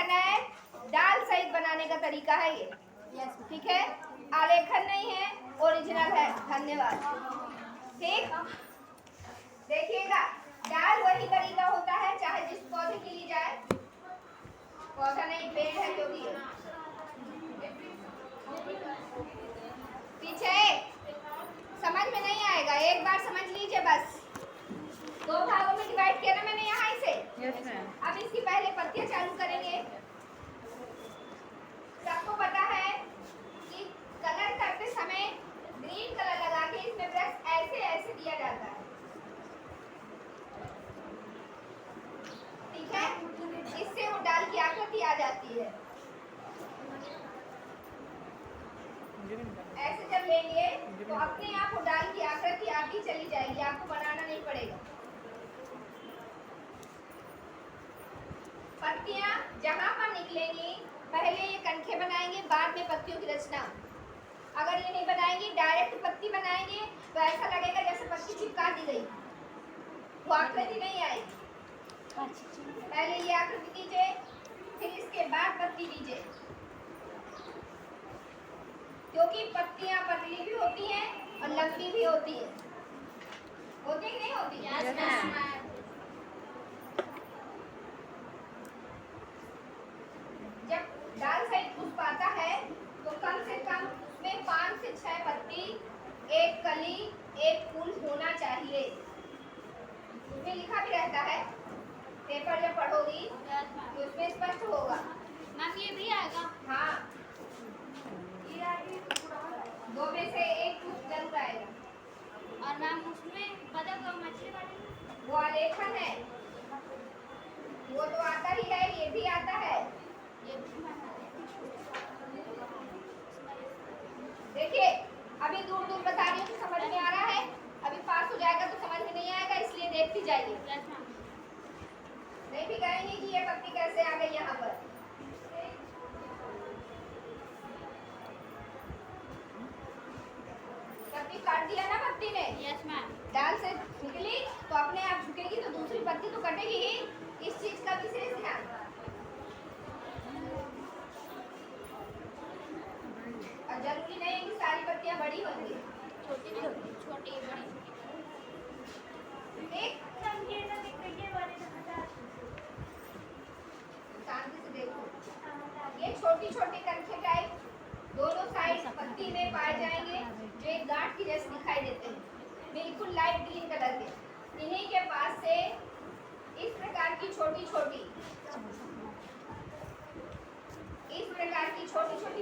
आलेखन है, डाल सहित बनाने का तरीका है ये। ठीक है, आलेखन नहीं है, ओरिजिनल है। धन्यवाद। ठीक, देखिएगा, डाल वही तरीका होता है चाहे जिस पौधे की ली जाए, पौधा नहीं पेड़ है जो भी है। पीछे समझ में नहीं आएगा, एक बार समझ लीजिए बस। दो भागों में डिवाइड किया ना मैंने यहाँ से। Yes ma'am. अब इसकी पहले पत्तियां चालू करेंगे। सबको पता है कि कलर करते समय ग्रीन कलर लगा के इसमें ब्रश ऐसे ऐसे दिया जाता है। ठीक है, इससे वो डाल की आकृति आ जाती है। ऐसे जब लेंगे तो अपने आप वो डाल की आकृति आती चली जाएगी, आपको बनाना नहीं पड़ेगा। पत्तियां जहां पर निकलेंगी पहले ये कनखे बनाएंगे, बाद में पत्तियों की रचना। अगर ये नहीं बनाएंगे, डायरेक्ट पत्ती बनाएंगे तो ऐसा लगेगा जैसे पत्ती चिपका दी गई, वो आकृति नहीं आएगी। पहले ये आकृति कीजिए, फिर इसके बाद पत्ती दीजिए, क्योंकि पत्तियां पतली भी होती हैं और लंबी भी होती है। होती कि नहीं होती? जब डाल सहित पुष्प आता है तो कम से कम उसमें 5 से 6 पत्ती, एक कली, एक फूल होना चाहिए। उसमें लिखा भी रहता है, पेपर जब पढ़ोगी तो उसमें स्पष्ट होगा। मैम ये भी आएगा? हाँ, दो में से एक कुछ जरूर आएगा। और मैम उसमें बतख और मछली वाले वो आलेखन है, वो तो आता ही है, ये भी आता है। ये भी देखिए, अभी दूर दूर बता रही हूँ तो समझ में आ रहा है, अभी पास हो जाएगा तो समझ में नहीं आएगा, इसलिए देखती जाइए। नहीं भी कहेंगे कि ये पत्ती कैसे आ गई यहाँ पर। पत्ती काट दिया ना पत्ती ने? Yes ma'am. डाल से निकली तो अपने आप झुकेगी, तो दूसरी पत्ती तो कटेगी ही। इस चीज का विशेष ध्यान। और जरूरी नहीं है कि सारी पत्तियां बड़ी होंगी, छोटी भी होती है, छोटी बड़ी। ठीक, शांति से देखो, ये छोटी छोटी कनखे टाइप दोनों साइड पत्ती में पाए जाएंगे, जो एक गांठ की जैसे दिखाई देते हैं, बिल्कुल लाइट ग्रीन कलर के। इन्हीं के पास से इस प्रकार की छोटी छोटी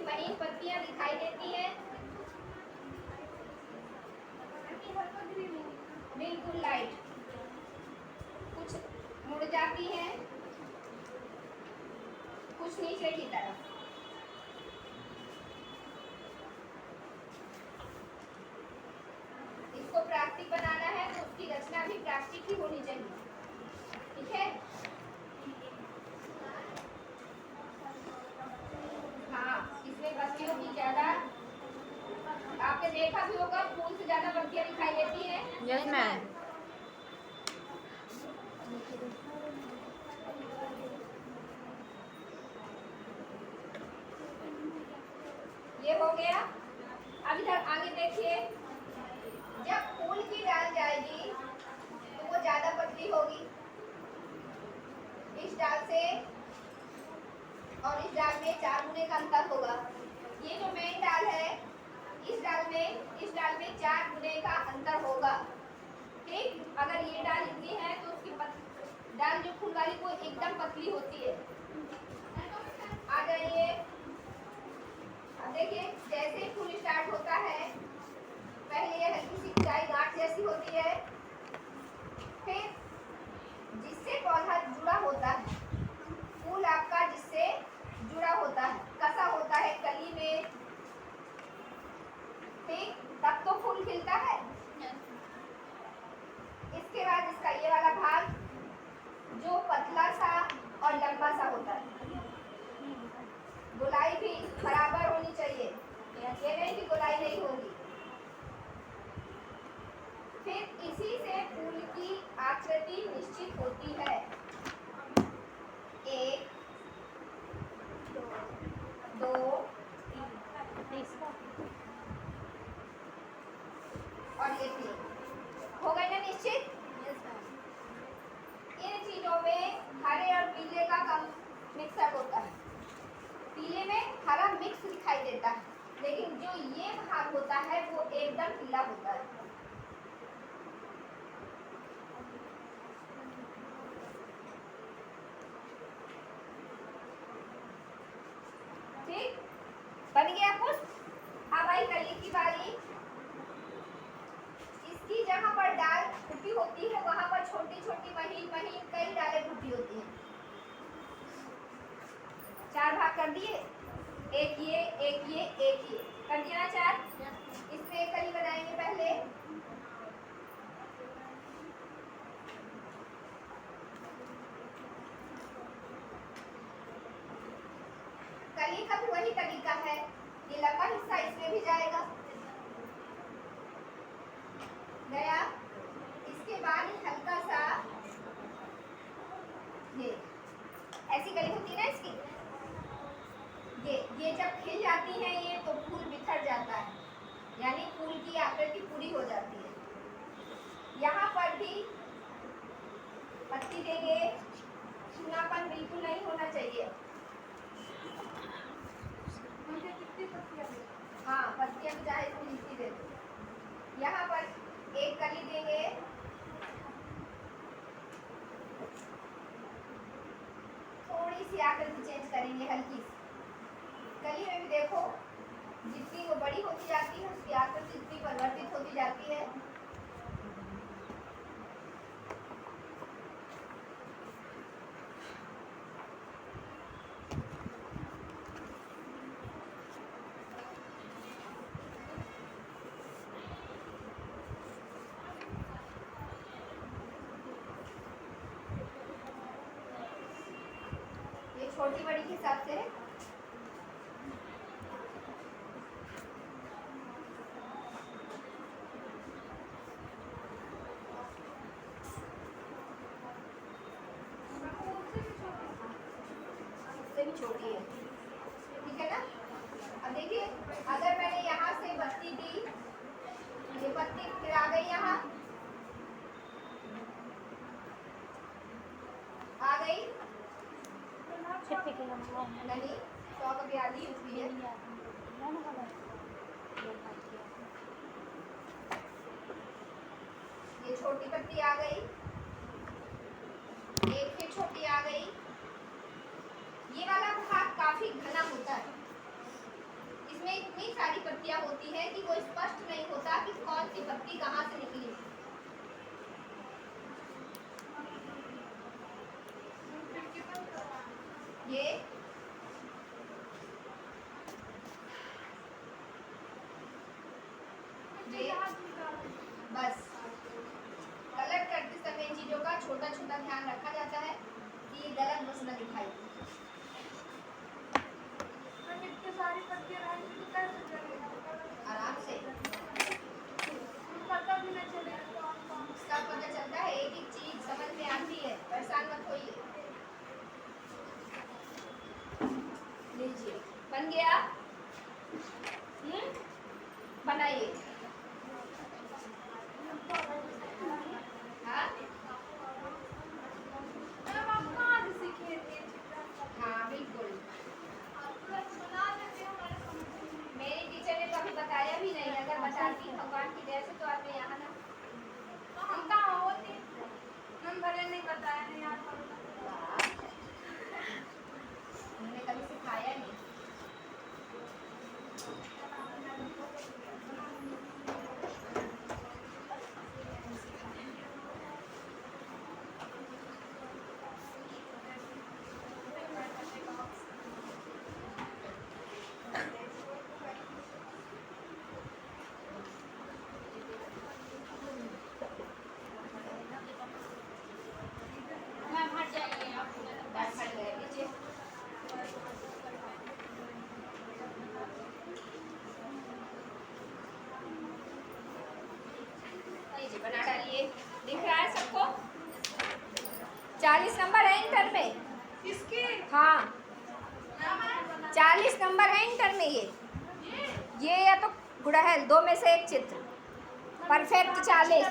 महीन पत्तियां दिखाई देती हैं, बिल्कुल लाइट, कुछ मुड़ जाती हैं, कुछ नीचे की तरफ। इसको प्राकृतिक बनाना है तो उसकी रचना भी प्राकृतिक ही होनी चाहिए। ठीक है, हाँ, इसमें पत्तियों की ज्यादा, आपने देखा भी होगा फूल से ज्यादा पत्तियां दिखाई देती हैं। Yes ma'am. ये हो गया। अब इधर आगे देखिए, जब फूल की डाल जाएगी तो वो ज्यादा पतली होगी। इस डाल से और इस डाल में 4 गुने का अंतर होगा। ये जो मेन डाल है, इस डाल में 4 गुने का अंतर होगा। ठीक, अगर ये डाल इतनी है तो उसकी डाल जो फूल वाली वो एकदम पतली होती है। आ जाइए, अब देखिए, जैसे ही फूल स्टार्ट होता है पहले ये हल्की सी खिंचाई गांठ जैसी होती है, फिर जिससे पौधा जुड़ा होता है, फूल आपका जिससे जुड़ा होता है, कसा होता है कली में, ठीक, तब तो फूल खिलता है। इसके बाद इसका ये वाला भाग जो पतला सा और लंबा सा होता है, गोलाई भी बराबर होनी चाहिए, ये नहीं कि गोलाई नहीं होगी। फिर इसी का मिक्सर होता है। पीले में हरा मिक्स दिखाई देता है, लेकिन जो ये भाग होता है वो एकदम पीला होता है। ठीक, बन गया कुछ। अब आई कली की बारी। इसकी जहाँ पर डाल फूटी होती है वहां पर छोटी छोटी महीन महीन कई डालें फूटी होती हैं। 4 भाग कर दिए, एक ये, एक ये, एक ये कर दिया ना 4। इसमें एक कली बनाएंगे पहले। कली का भी वही तरीका है, ये लंबा हिस्सा इसमें भी जाएगा, गया। इसके बाद हल्का सा ये ऐसी कली होती है ना इसकी, ये जब खिल जाती है ये तो फूल बिखर जाता है, यानी फूल की आकृति पूरी हो जाती है। यहाँ पर भी पत्ती देंगे, सूनापन बिल्कुल नहीं होना चाहिए। हाँ, पत्तियां तो चाहे इसमें नीचे दे दो। यहाँ पर एक कली देंगे, थोड़ी सी आकृति चेंज करेंगे, हल्की सी। कली में भी देखो जितनी वो बड़ी होती जाती है उसकी आकृति जितनी परिवर्तित होती जाती है। ये छोटी बड़ी के हिसाब से है। भी छोटी है, ठीक है ना। अब देखिए, अगर मैंने यहाँ से बत्ती दी, ये बत्ती फिर आ गई, यहाँ आ गई नहीं, तो कभी आधी हुई है। ये छोटी पत्ती आ गई, एक फिर छोटी आ गई। ये वाला भाग काफी घना होता है, इसमें इतनी सारी पत्तियां होती है कि वो स्पष्ट नहीं होता कि कौन सी पत्ती कहाँ से निकली। ये बस कलर करते समय चीजों का छोटा छोटा ध्यान रखा जाता है कि ये गलत बस न दिखाई। आराम से पता भी नहीं चलेगा इसका पता चलता है, एक एक चीज समझ में आती है, परेशान मत होइए। लीजिए, बन गया। बनाइए। हाँ हाँ बिल्कुल, मेरी टीचर ने कभी बताया भी नहीं, अगर बताती भगवान की दया से तो आपने यहाँ ना नहीं बताया नहीं यार, उन्होंने कभी सिखाया नहीं। मैम हट जाइए आप। बस हट गए, लीजिए। लीजिए, बना डालिए। दिख रहा है सबको? 40 नंबर है इंटर में। इसके हाँ 40 नंबर है इंटर में। ये या तो गुड़हल, दो में से एक चित्र। परफेक्ट 40,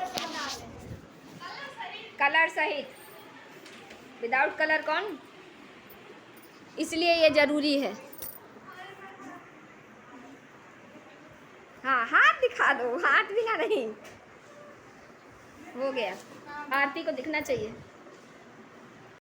कलर सहित। विदाउट कलर कौन इसलिए ये ज़रूरी है। हाँ, हाथ दिखा दो, हाथ बिना नहीं। हो गया, आरती को दिखना चाहिए।